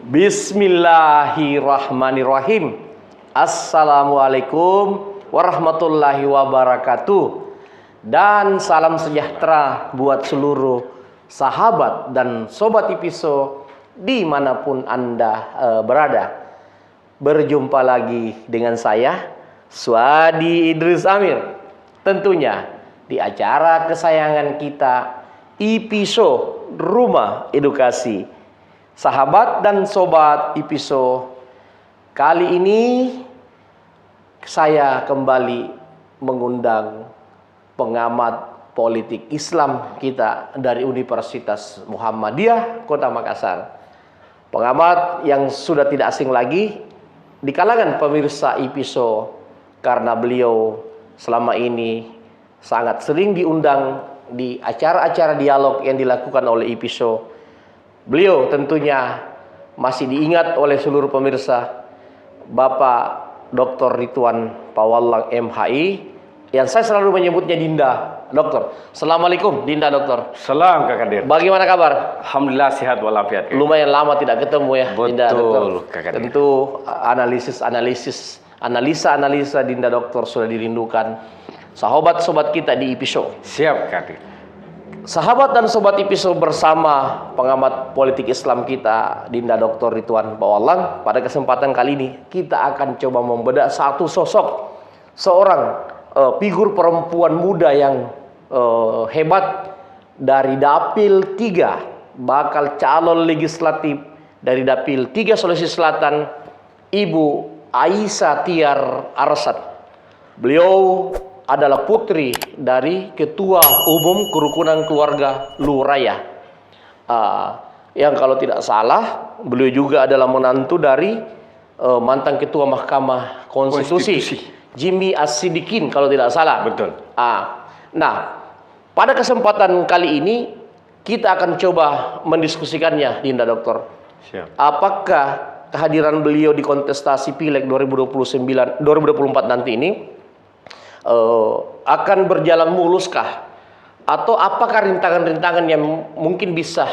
Bismillahirrahmanirrahim. Assalamualaikum warahmatullahi wabarakatuh. Dan salam sejahtera buat seluruh sahabat dan sobat Ipiso dimanapun Anda berada. Berjumpa lagi dengan saya, Suadi Idris Amir. Tentunya di acara kesayangan kita, Ipiso Rumah Edukasi. Sahabat dan sobat Ipiso, kali ini saya kembali mengundang pengamat politik Islam kita dari Universitas Muhammadiyah Kota Makassar. Pengamat yang sudah tidak asing lagi di kalangan pemirsa Ipiso karena beliau selama ini sangat sering diundang di acara-acara dialog yang dilakukan oleh Ipiso. Beliau tentunya masih diingat oleh seluruh pemirsa, Bapak Dr. Ridwan Pawallang MHI, yang saya selalu menyebutnya Dinda Dokter. Assalamualaikum Dinda Dokter. Salam Kak Kadir. Bagaimana kabar? Alhamdulillah sehat walafiat. Lumayan lama tidak ketemu ya. Betul, Dinda Dokter. Kak Kadir. Tentu analisa Dinda Dokter sudah dirindukan sahabat-sobat kita di Ipiso. Siap Kak Kadir. Sahabat dan sobat Ipiso, bersama pengamat politik Islam kita Dinda Dr. Ridwan Pawallang. Pada kesempatan kali ini kita akan coba membedah satu sosok seorang figur perempuan muda yang hebat dari Dapil 3, bakal calon legislatif dari Dapil 3 Sulawesi Selatan, Ibu Aisyah Tiar Arsad. Beliau adalah putri dari Ketua Umum Kerukunan Keluarga Luraya. Yang kalau tidak salah, beliau juga adalah menantu dari mantan Ketua Mahkamah Konstitusi. Jimmy As-Sidikin kalau tidak salah. Betul. Nah, pada kesempatan kali ini kita akan coba mendiskusikannya, Dinda Dokter. Siap. Apakah kehadiran beliau di kontestasi Pileg 2024 nanti ini akan berjalan muluskah? Atau apakah rintangan-rintangan yang mungkin bisa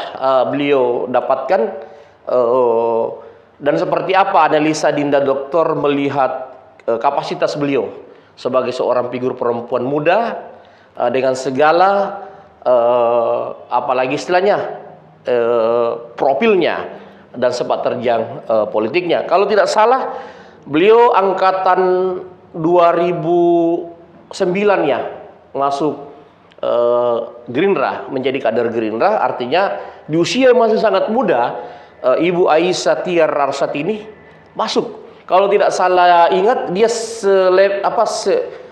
beliau dapatkan? Dan seperti apa analisa Dinda Dokter melihat kapasitas beliau sebagai seorang figur perempuan muda dengan segala apalagi istilahnya profilnya dan sepak terjang politiknya. Kalau tidak salah beliau angkatan 2009 ya masuk Gerindra, menjadi kader Gerindra. Artinya di usia yang masih sangat muda, Ibu Aisyah Tiar Arsad ini masuk. Kalau tidak salah ingat, dia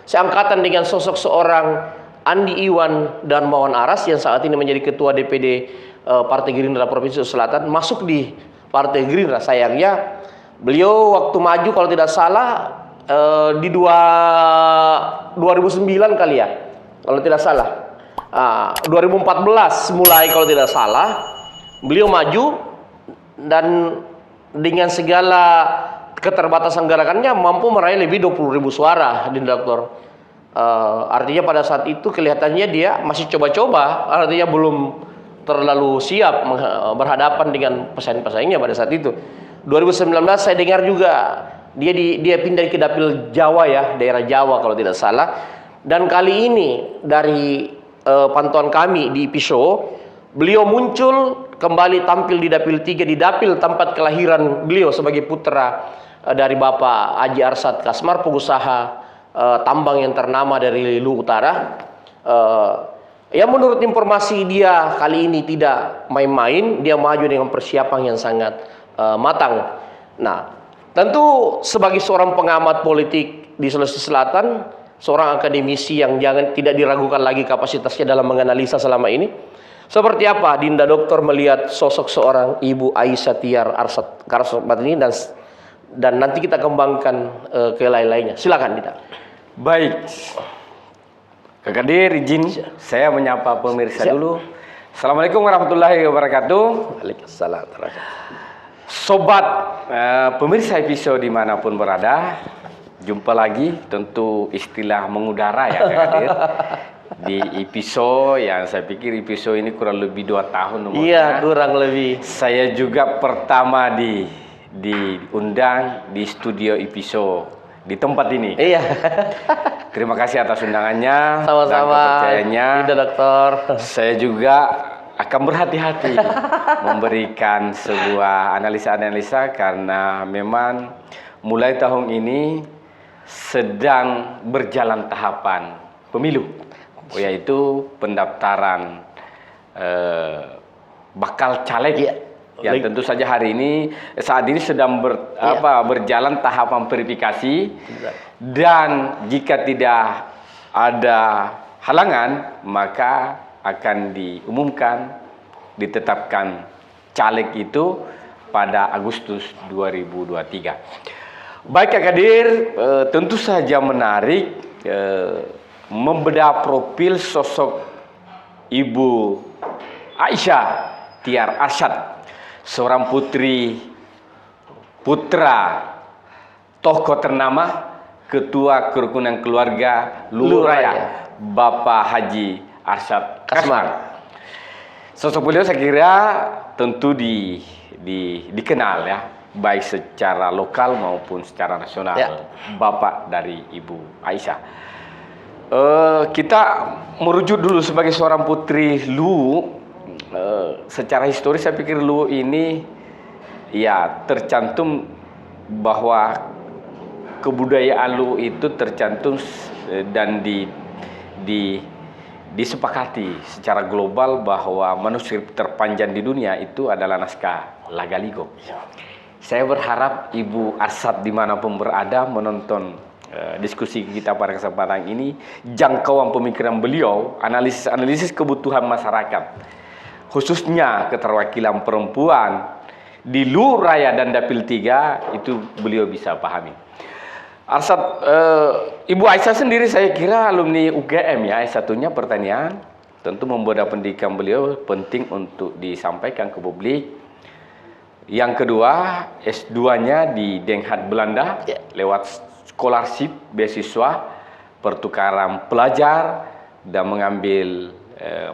seangkatan dengan sosok seorang Andi Iwan dan Mawan Aras yang saat ini menjadi Ketua DPD Partai Gerindra Provinsi Selatan, masuk di Partai Gerindra. Sayangnya beliau waktu maju kalau tidak salah di 2009 kali ya, kalau tidak salah. 2014 mulai kalau tidak salah beliau maju, dan dengan segala keterbatasan gerakannya mampu meraih lebih 20.000 suara di Dokter. Artinya pada saat itu kelihatannya dia masih coba-coba, artinya belum terlalu siap berhadapan dengan pesaing-pesaingnya pada saat itu. 2019 saya dengar juga dia pindah ke Dapil Jawa ya, daerah Jawa kalau tidak salah. Dan kali ini dari pantauan kami di Ipiso, beliau muncul kembali tampil di Dapil 3, di dapil tempat kelahiran beliau sebagai putra dari Bapak Haji Arsad Kasmar, pengusaha tambang yang ternama dari Lu Utara. Ya, menurut informasi dia kali ini tidak main-main, dia maju dengan persiapan yang sangat matang. Nah, tentu sebagai seorang pengamat politik di Sulawesi Selatan, seorang akademisi yang tidak diragukan lagi kapasitasnya dalam menganalisa selama ini. Seperti apa Dinda Dokter melihat sosok seorang Ibu Aisyah Tiar Arsad ini, dan nanti kita kembangkan ke lain-lainnya. Silakan Dinda. Baik. Kak Kadir, izin saya menyapa pemirsa dulu. Assalamualaikum warahmatullahi wabarakatuh. Waalaikumsalam. Sobat pemirsa Ipiso dimanapun berada, jumpa lagi. Tentu istilah mengudara ya Kak Kadir. di episode yang saya pikir episode ini kurang lebih 2 tahun umurnya. Iya, kurang lebih. Saya juga pertama diundang di studio episode di tempat ini. Iya. Terima kasih atas undangannya dan Sama-sama. kepercayaannya. Tidak, dokter. Saya juga akan berhati-hati memberikan sebuah analisa-analisa karena memang mulai tahun ini sedang berjalan tahapan pemilu, yaitu pendaftaran bakal caleg. Iya. Yang tentu saja hari ini saat ini sedang berjalan tahapan verifikasi, dan jika tidak ada halangan maka akan ditetapkan caleg itu pada Agustus 2023. Baik Kak Kadir, tentu saja menarik membedah profil sosok Ibu Aisyah Tiar Arsyad, seorang putra tokoh ternama Ketua Kerukunan Keluarga Luraya, Bapak Haji Arsyad Kasman. Sosok beliau saya kira tentu dikenal ya, baik secara lokal maupun secara nasional. Ya. Bapak dari Ibu Aisyah. Kita merujuk dulu sebagai seorang putri Luwu. Secara historis saya pikir Luwu ini ya tercantum bahwa kebudayaan Luwu itu tercantum dan disepakati secara global bahwa manuskrip terpanjang di dunia itu adalah naskah Lagaligo. Saya berharap Ibu Arsyad dimanapun berada menonton diskusi kita pada kesempatan ini, jangkauan pemikiran beliau, analisis kebutuhan masyarakat, khususnya keterwakilan perempuan di Luraya dan Dapil 3, itu beliau bisa pahami. Arsyad, Ibu Aisyah sendiri saya kira alumni UGM ya, S1-nya pertanian. Tentu membedah pendidikan beliau penting untuk disampaikan ke publik. Yang kedua, S2-nya di Den Haag Belanda lewat scholarship, beasiswa, pertukaran pelajar, dan mengambil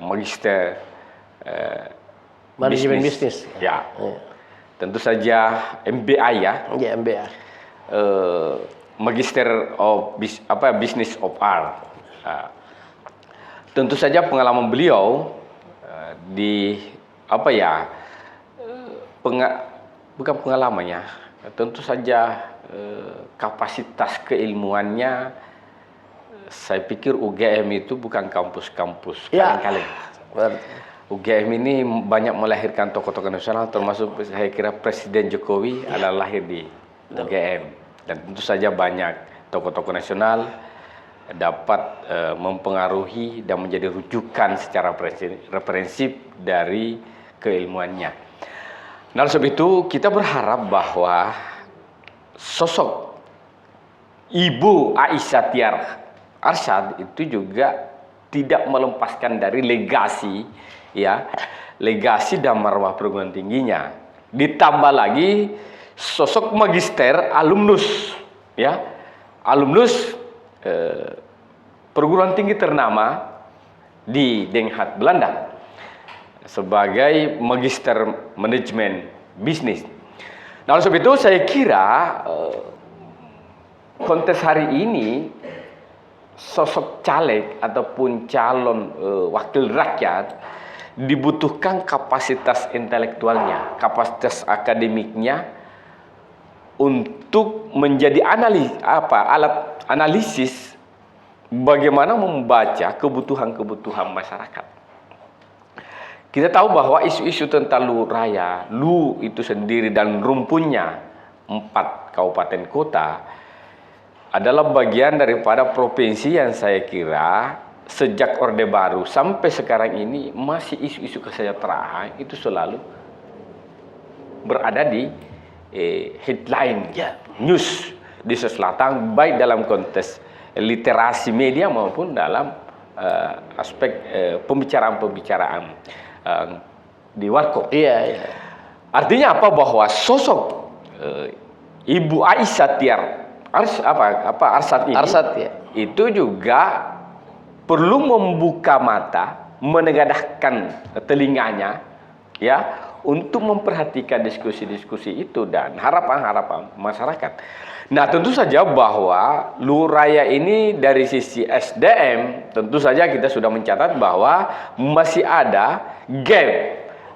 magister manajemen bisnis. Ya. Tentu saja MBA ya. Ya, MBA. Magister of Business of Art. Tentu saja pengalaman beliau bukan pengalamannya, tentu saja kapasitas keilmuannya. Saya pikir UGM itu bukan kampus-kampus kaleng-kaleng. UGM ini banyak melahirkan tokoh-tokoh nasional, termasuk saya kira Presiden Jokowi adalah lahir di UGM. Dan tentu saja banyak tokoh-tokoh nasional dapat mempengaruhi dan menjadi rujukan secara referensif dari keilmuannya. Nah, sebab itu kita berharap bahwa sosok Ibu Aisyah Tiar Arsyad itu juga tidak melepaskan dari legasi dan marwah perguruan tingginya. Ditambah lagi sosok magister alumnus perguruan tinggi ternama di Den Haag Belanda sebagai magister manajemen bisnis. Nah, oleh sebab itu saya kira kontes hari ini sosok caleg ataupun calon wakil rakyat dibutuhkan kapasitas intelektualnya, kapasitas akademiknya untuk menjadi alat analisis bagaimana membaca kebutuhan-kebutuhan masyarakat. Kita tahu bahwa isu-isu tentang Luraya, Lu itu sendiri dan rumpunnya 4 kabupaten kota adalah bagian daripada provinsi yang saya kira sejak Orde Baru sampai sekarang ini masih isu-isu kesejahteraan itu selalu berada di headline news di Sulawesi Selatan, baik dalam konteks literasi media maupun dalam aspek pembicaraan-pembicaraan di warkop. Iya. Artinya apa? Bahwa sosok Ibu Aisyah Tiar Arsyad ini itu juga perlu membuka mata, menegadahkan telinganya, ya, untuk memperhatikan diskusi-diskusi itu dan harapan-harapan masyarakat. Nah, tentu saja bahwa Luraya ini dari sisi SDM, tentu saja kita sudah mencatat bahwa masih ada gap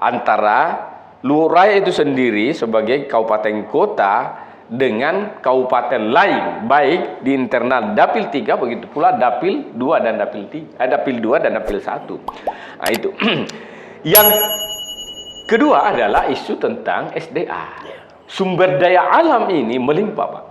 antara Luraya itu sendiri sebagai kabupaten kota dengan kabupaten lain, baik di internal Dapil 3, begitu pula Dapil 2 dan Dapil 3, Dapil 2 dan Dapil 1. Nah, itu. Yang kedua adalah isu tentang SDA. Sumber daya alam ini melimpah, Pak.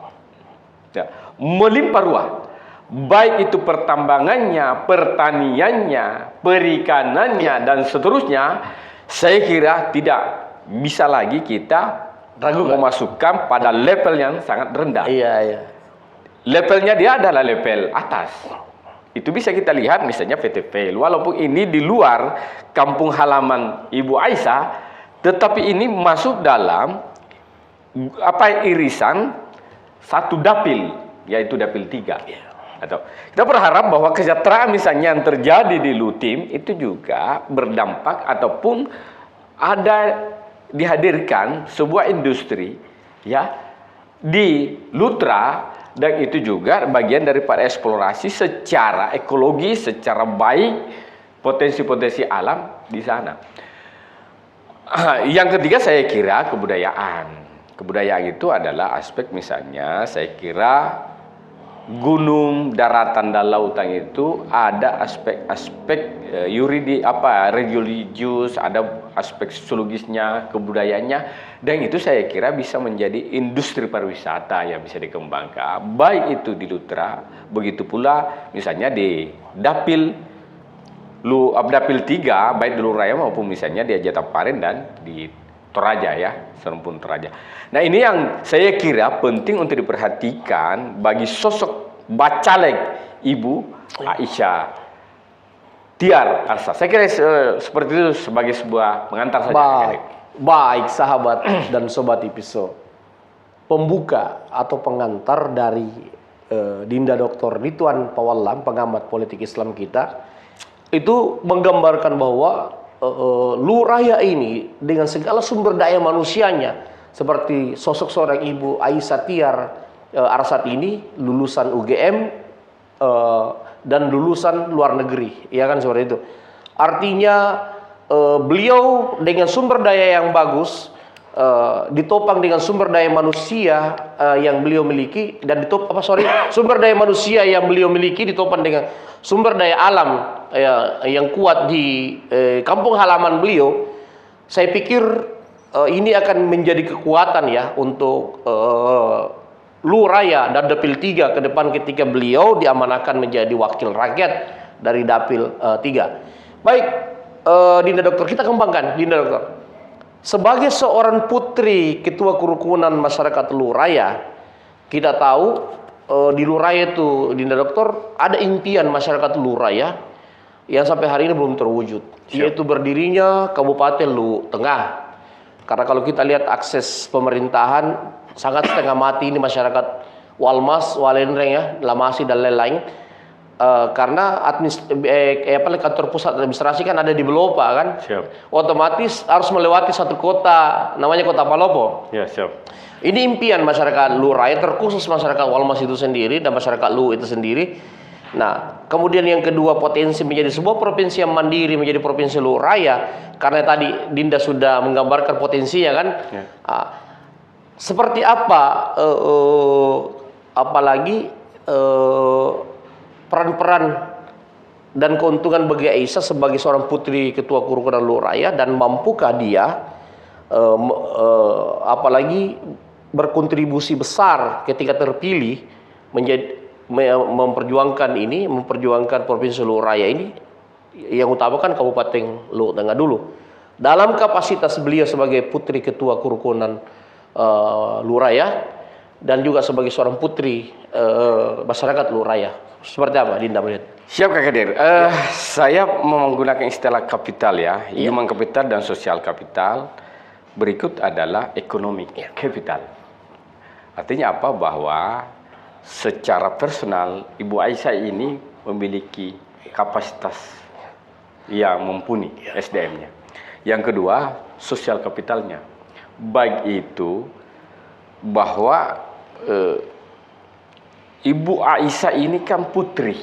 Ya, melimpah ruah. Baik itu pertambangannya, pertaniannya, perikanannya, dan seterusnya, saya kira tidak bisa lagi kita memasukkan pada level yang sangat rendah. Iya, iya. Levelnya dia adalah level atas. Itu bisa kita lihat misalnya VTP. Walaupun ini di luar kampung halaman Ibu Aisyah, tetapi ini masuk dalam irisan satu dapil, yaitu Dapil 3. Atau kita berharap bahwa kesejahteraan misalnya yang terjadi di Lutim itu juga berdampak ataupun ada dihadirkan sebuah industri, ya, di Lutra, dan itu juga bagian daripada eksplorasi secara ekologi, secara baik potensi-potensi alam di sana. Yang ketiga saya kira kebudayaan. Kebudayaan itu adalah aspek misalnya saya kira gunung, daratan, dan lautan itu ada aspek-aspek religius, ada aspek sosiologisnya, kebudayaannya, dan itu saya kira bisa menjadi industri pariwisata yang bisa dikembangkan, baik itu di Lutra, begitu pula misalnya di Dapil 3, baik di Luraya maupun misalnya di Jataparen dan di Toraja, ya, Serempun Toraja. Nah, ini yang saya kira penting untuk diperhatikan bagi sosok Bacalek Ibu Aisyah Tiar Arsad. Saya kira seperti itu sebagai sebuah pengantar saja. Baik sahabat dan sobat episode. Pembuka atau pengantar dari Dinda Dr. Ridwan Pawallam, pengamat politik Islam kita, itu menggambarkan bahwa Luraya ini dengan segala sumber daya manusianya, seperti sosok seorang Ibu Aisyah Tiar Arsad ini lulusan UGM dan lulusan luar negeri, ya kan, seperti itu. Artinya beliau dengan sumber daya yang bagus, ditopang dengan sumber daya manusia yang beliau miliki, dan sumber daya manusia yang beliau miliki ditopang dengan sumber daya alam yang kuat di kampung halaman beliau. Saya pikir ini akan menjadi kekuatan, ya, untuk Luraya dan Dapil 3 ke depan ketika beliau diamanahkan menjadi wakil rakyat dari Dapil 3. Baik, Dinda Dokter, kita kembangkan, Dinda Dokter. Sebagai seorang putri Ketua Kerukunan Masyarakat Luraya, kita tahu di Luraya itu, Dinda Dokter, ada impian masyarakat Luraya yang sampai hari ini belum terwujud, yaitu berdirinya Kabupaten Lu Tengah. Karena kalau kita lihat akses pemerintahan sangat setengah mati ini masyarakat Walmas, Walenreng, ya, Lamasi dan lain-lain. Karena kantor pusat administrasi kan ada di Belopa, kan. Siap. Otomatis harus melewati satu kota, namanya Kota Palopo. Ya, siap. Ini impian masyarakat Luraya, terkhusus masyarakat Walmas itu sendiri dan masyarakat Lu itu sendiri. Nah, kemudian yang kedua, potensi menjadi sebuah provinsi yang mandiri, menjadi provinsi Luraya, karena tadi Dinda sudah menggambarkan potensinya, kan. Ya. Seperti apa apalagi peran-peran dan keuntungan bagi Aisyah sebagai seorang putri Ketua Kerukunan Luraya, dan mampukah dia apalagi berkontribusi besar ketika terpilih menjadi memperjuangkan provinsi Luraya ini, yang utamakan Kabupaten Lu Tengah dulu, dalam kapasitas beliau sebagai putri Ketua Kerukunan Luraya dan juga sebagai seorang putri masyarakat Luraya. Seperti apa, Dinda melihat? Siap, Kak Kadir. Saya menggunakan istilah kapital, ya, human capital dan social capital. Berikut adalah economic capital. Artinya apa? Bahwa secara personal Ibu Aisyah ini memiliki kapasitas yang mumpuni SDM-nya. Yang kedua, sosial kapitalnya. Baik itu bahwa Ibu Aisyah ini kan putri,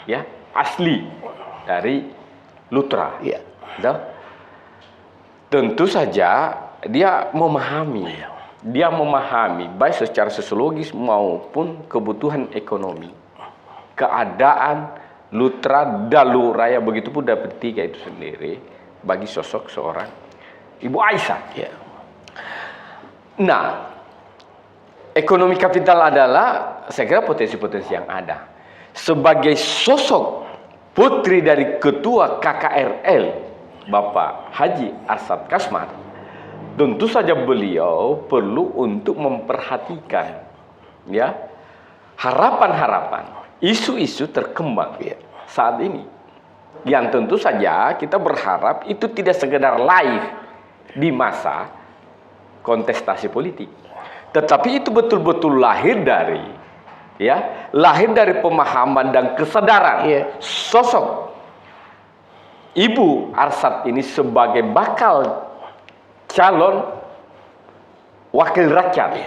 ya, asli dari Lutra. Tentu saja dia memahami baik secara sosiologis maupun kebutuhan ekonomi, keadaan Lutra dan Luraya, begitu pun Dapil 3 itu sendiri bagi sosok seorang Ibu Aisyah. Nah, ekonomi kapital adalah saya kira potensi-potensi yang ada. Sebagai sosok putri dari Ketua KKRL Bapak Haji Arsad Kasman, tentu saja beliau perlu untuk memperhatikan ya harapan-harapan, isu-isu terkembang saat ini. Yang tentu saja kita berharap itu tidak sekedar live di masa kontestasi politik, tetapi itu betul-betul lahir dari pemahaman dan kesadaran sosok Ibu Arsad ini sebagai bakal calon wakil rakyat,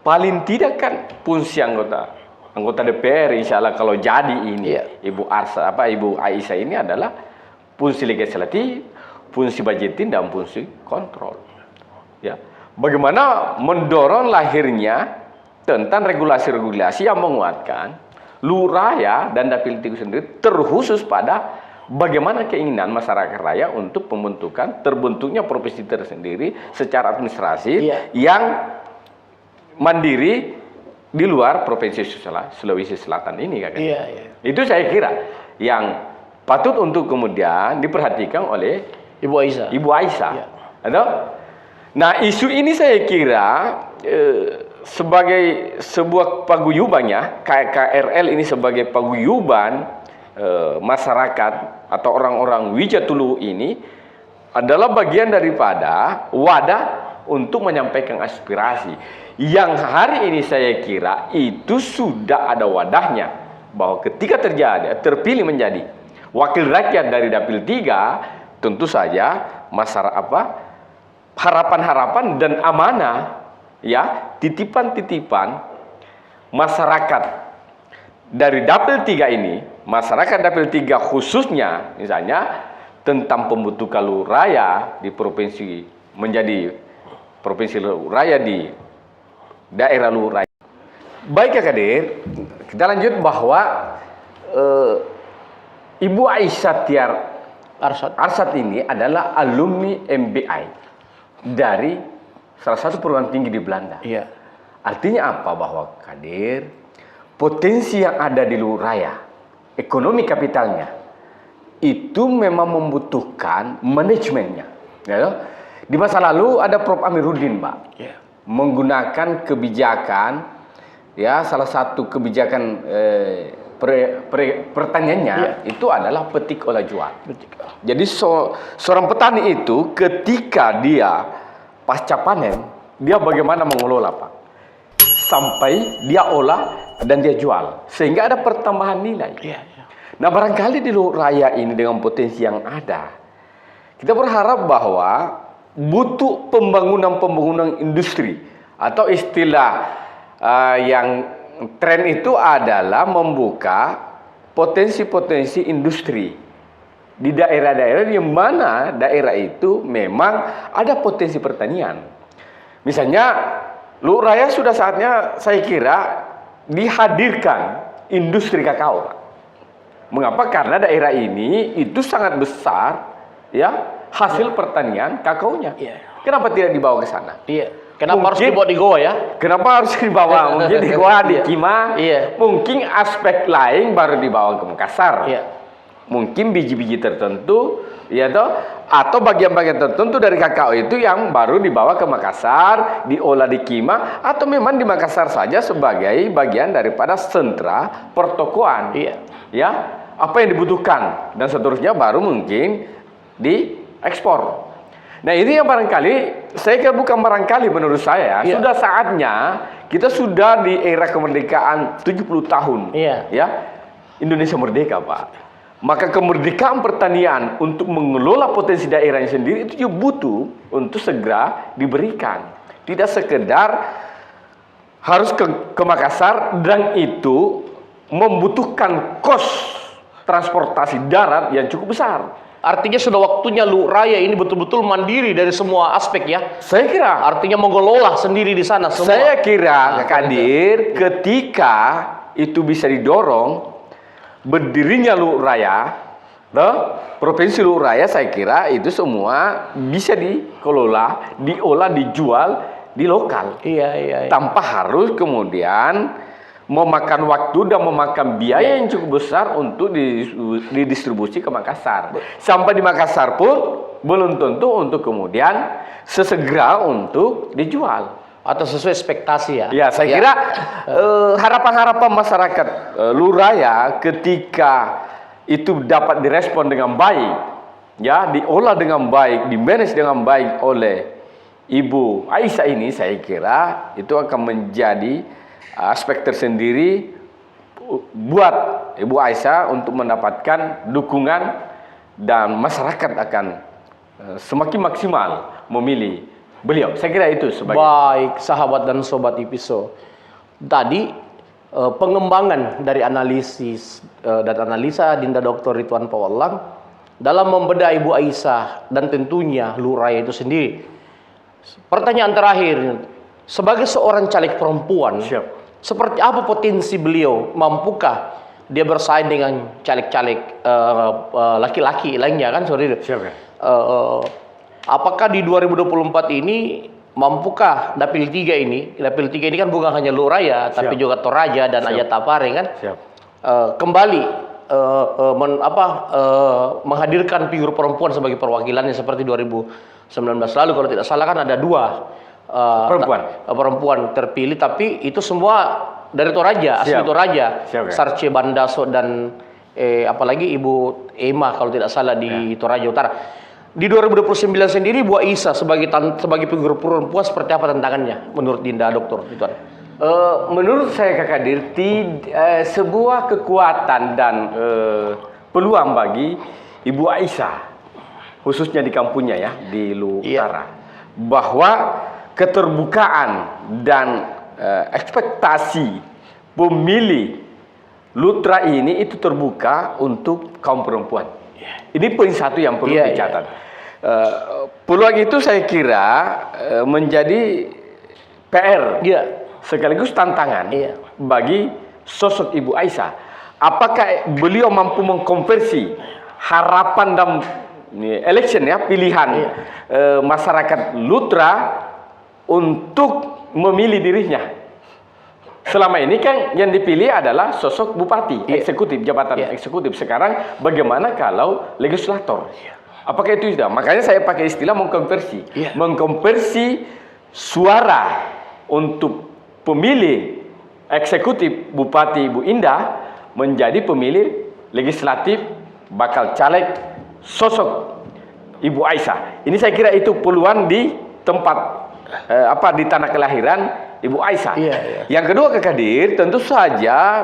paling tidak kan fungsi anggota DPR, insya Allah kalau jadi ini Ibu Arsad Ibu Aisyah ini adalah fungsi legislatif, fungsi budgeting dan fungsi kontrol. Bagaimana mendorong lahirnya tentang regulasi-regulasi yang menguatkan Luraya dan Dapil 3 sendiri, terkhusus pada bagaimana keinginan masyarakat raya untuk terbentuknya provinsi tersendiri secara administrasi yang mandiri di luar provinsi Sulawesi Selatan ini, Itu saya kira yang patut untuk kemudian diperhatikan oleh Ibu Aisyah. Nah, isu ini saya kira sebagai sebuah paguyubannya, KKRL ini sebagai paguyuban masyarakat atau orang-orang Wijatulu ini adalah bagian daripada wadah untuk menyampaikan aspirasi yang hari ini saya kira itu sudah ada wadahnya, bahwa ketika terpilih menjadi wakil rakyat dari Dapil 3, tentu saja harapan-harapan dan amanah titipan-titipan masyarakat dari Dapil 3 ini, masyarakat Dapil 3 khususnya misalnya tentang pembentukan Luraya di provinsi menjadi provinsi Luraya di daerah Luraya. Baik Kadir, kita lanjut bahwa Ibu Aisyah Tiar Arsad ini adalah alumni MBI dari salah satu perguruan tinggi di Belanda. Artinya apa? Bahwa Kadir, potensi yang ada di Luraya, ekonomi kapitalnya, itu memang membutuhkan manajemennya. Di masa lalu ada Prof. Amiruddin, Pak, menggunakan kebijakan, salah satu kebijakan pertaniannya itu adalah petik olah jual. Jadi seorang petani itu ketika dia pasca panen, dia bagaimana mengelola, Pak, sampai dia olah dan dia jual, sehingga ada pertambahan nilai. Nah, barangkali di Luraya ini dengan potensi yang ada, kita berharap bahwa butuh pembangunan industri, atau istilah yang tren itu adalah membuka potensi-potensi industri di daerah-daerah di mana daerah itu memang ada potensi pertanian. Misalnya Luraya sudah saatnya saya kira dihadirkan industri kakao, Pak. Mengapa? Karena daerah ini itu sangat besar hasil pertanian kakaonya. Kenapa tidak dibawa ke sana? Kenapa harus dibawa di Goa Kenapa harus dibawa? Mungkin di Goa, di Kima. Mungkin aspek lain baru dibawa ke Makassar. Mungkin biji-biji tertentu, atau bagian-bagian tertentu dari kakao itu yang baru dibawa ke Makassar, diolah di Kima, atau memang di Makassar saja sebagai bagian daripada sentra pertokoan. Apa yang dibutuhkan dan seterusnya baru mungkin diekspor. Nah, ini yang barangkali, saya kira bukan barangkali, menurut saya sudah saatnya kita sudah di era kemerdekaan 70 tahun. Indonesia merdeka, Pak. Maka kemerdekaan pertanian untuk mengelola potensi daerahnya sendiri itu juga butuh untuk segera diberikan. Tidak sekedar harus ke Makassar, dan itu membutuhkan kos transportasi darat yang cukup besar. Artinya sudah waktunya Lu Raya ini betul-betul mandiri dari semua aspek ya. Saya kira, Artinya mengelola sendiri di sana semua. saya kira Kak Kadir, ketika itu bisa didorong berdirinya Lu Raya, provinsi Lu Raya, saya kira itu semua bisa dikelola, diolah, dijual di lokal. Iya. Tanpa harus kemudian memakan waktu dan memakan biaya yang cukup besar untuk didistribusi ke Makassar. Sampai di Makassar pun belum tentu untuk kemudian sesegera untuk dijual. Atau sesuai ekspektasi ya. Ya, saya kira harapan-harapan masyarakat Lu Raya ketika itu dapat direspon dengan baik, ya, diolah dengan baik, dimanage dengan baik oleh Ibu Aisyah ini, saya kira itu akan menjadi aspek tersendiri buat Ibu Aisyah untuk mendapatkan dukungan, dan masyarakat akan semakin maksimal memilih beliau. Saya kira itu sebagai... Baik, sahabat dan sobat IPISO. Tadi pengembangan dari analisis dan analisa Dinda Dr. Ridwan Pawalang dalam membedah Ibu Aisyah dan tentunya Lu Raya itu sendiri. Pertanyaan terakhir, sebagai seorang caleg perempuan, seperti apa potensi beliau? Mampukah dia bersaing dengan caleg-caleg laki-laki lainnya kan, sorry. Apakah di 2024 ini mampukah Dapil 3 ini? Dapil 3 ini kan bukan hanya Lu Raya, tapi juga Toraja dan Ayat Tapare kan? Kembali menghadirkan figur perempuan sebagai perwakilannya seperti 2019 lalu, kalau tidak salah kan ada 2 perempuan terpilih, tapi itu semua dari Toraja, asli Toraja. Sarce Bandaso dan apalagi Ibu Ema kalau tidak salah di Toraja Utara. Di 2029 sendiri Bu Aisyah sebagai figur perempuan seperti apa tantangannya menurut Dinda Dokter Ridwan? Menurut saya Kak Kadir, sebuah kekuatan dan peluang bagi Ibu Aisyah, khususnya di kampungnya ya, di Lu Utara, bahwa keterbukaan dan ekspektasi pemilih Lutra ini itu terbuka untuk kaum perempuan. Ini poin satu yang perlu dicatat. Peluang itu saya kira menjadi PR, sekaligus tantangan bagi sosok Ibu Aisyah. Apakah beliau mampu mengkonversi harapan dan election ya, pilihan masyarakat Lutra untuk memilih dirinya? Selama ini kan yang dipilih adalah sosok bupati, eksekutif, jabatan eksekutif. Sekarang bagaimana kalau legislator? Apakah itu sudah? Makanya saya pakai istilah mengkonversi. Mengkonversi suara untuk pemilih eksekutif Bupati Ibu Indah menjadi pemilih legislatif bakal caleg sosok Ibu Aisyah. Ini saya kira itu peluang di tempat di tanah kelahiran Ibu Aisyah. Yang kedua Kak Kadir, tentu saja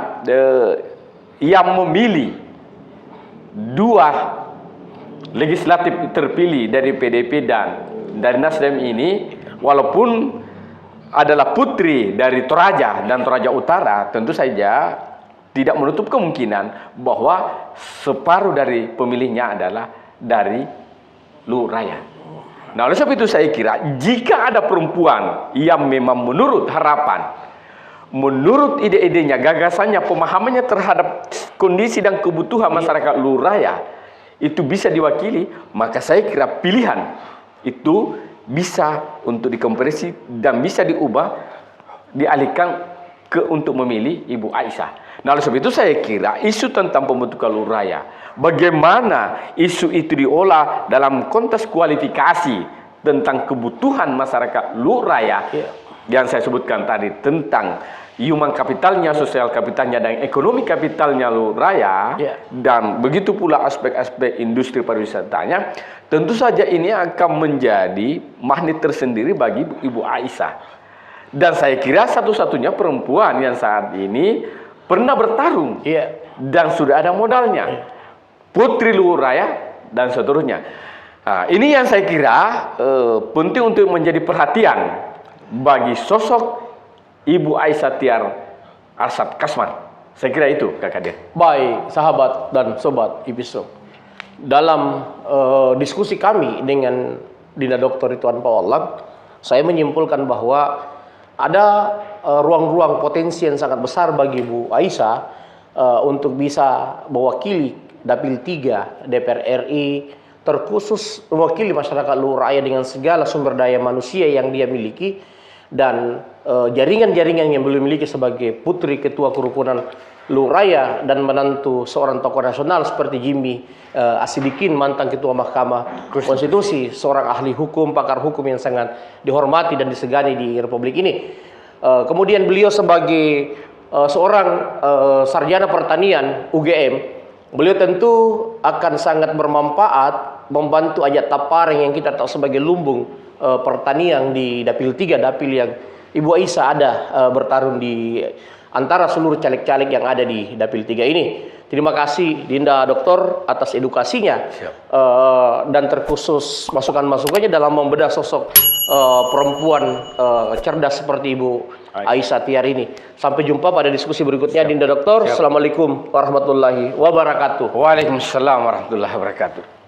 yang memilih 2 legislatif terpilih dari PDP dan dari Nasdem ini, walaupun adalah putri dari Toraja dan Toraja Utara, tentu saja tidak menutup kemungkinan bahwa separuh dari pemilihnya adalah dari Lu Raya. Nah, oleh sebab itu saya kira jika ada perempuan yang memang menurut harapan, menurut ide-idenya, gagasannya, pemahamannya terhadap kondisi dan kebutuhan masyarakat Lu Raya itu bisa diwakili, maka saya kira pilihan itu bisa untuk dikonversi dan bisa diubah, dialihkan untuk memilih Ibu Aisyah. Nah, oleh sebab itu saya kira isu tentang pembentukan Lu Raya, bagaimana isu itu diolah dalam konteks kualifikasi tentang kebutuhan masyarakat Lu Raya yang saya sebutkan tadi, tentang human kapitalnya, sosial kapitalnya, dan ekonomi kapitalnya Lu Raya, dan begitu pula aspek-aspek industri pariwisatanya, tentu saja ini akan menjadi magnet tersendiri bagi Ibu Aisyah. Dan saya kira satu-satunya perempuan yang saat ini pernah bertarung dan sudah ada modalnya. Putri Luhur Raya dan seterusnya. Nah, ini yang saya kira penting untuk menjadi perhatian bagi sosok Ibu Aisyah Tiar Arsad Kasman. Saya kira itu, Kakak Dir. Baik, sahabat dan sobat Episode. Dalam diskusi kami dengan Dinda Dr. Ridwan Pauwallak, saya menyimpulkan bahwa ada ruang-ruang potensi yang sangat besar bagi Ibu Aisyah untuk bisa mewakili Dapil 3 DPR RI, terkhusus mewakili masyarakat Luhur Raya dengan segala sumber daya manusia yang dia miliki dan jaringan-jaringan yang beliau miliki sebagai putri ketua kerukunan Luhur Raya dan menantu seorang tokoh nasional seperti Jimmy Asidikin, mantan ketua Mahkamah Konstitusi, seorang ahli hukum, pakar hukum yang sangat dihormati dan disegani di Republik ini. Kemudian beliau sebagai seorang sarjana pertanian UGM, beliau tentu akan sangat bermanfaat membantu Ajat Tapareng yang kita tahu sebagai lumbung pertanian di Dapil 3, dapil yang Ibu Aisyah ada bertarung di antara seluruh caleg-caleg yang ada di Dapil 3 ini. Terima kasih Dinda Doktor atas edukasinya dan terkhusus masukan-masukannya dalam membedah sosok perempuan cerdas seperti Ibu Aisyah Tiar ini. Sampai jumpa pada diskusi berikutnya. Dinda Doktor. Assalamualaikum warahmatullahi wabarakatuh. Waalaikumsalam warahmatullahi wabarakatuh.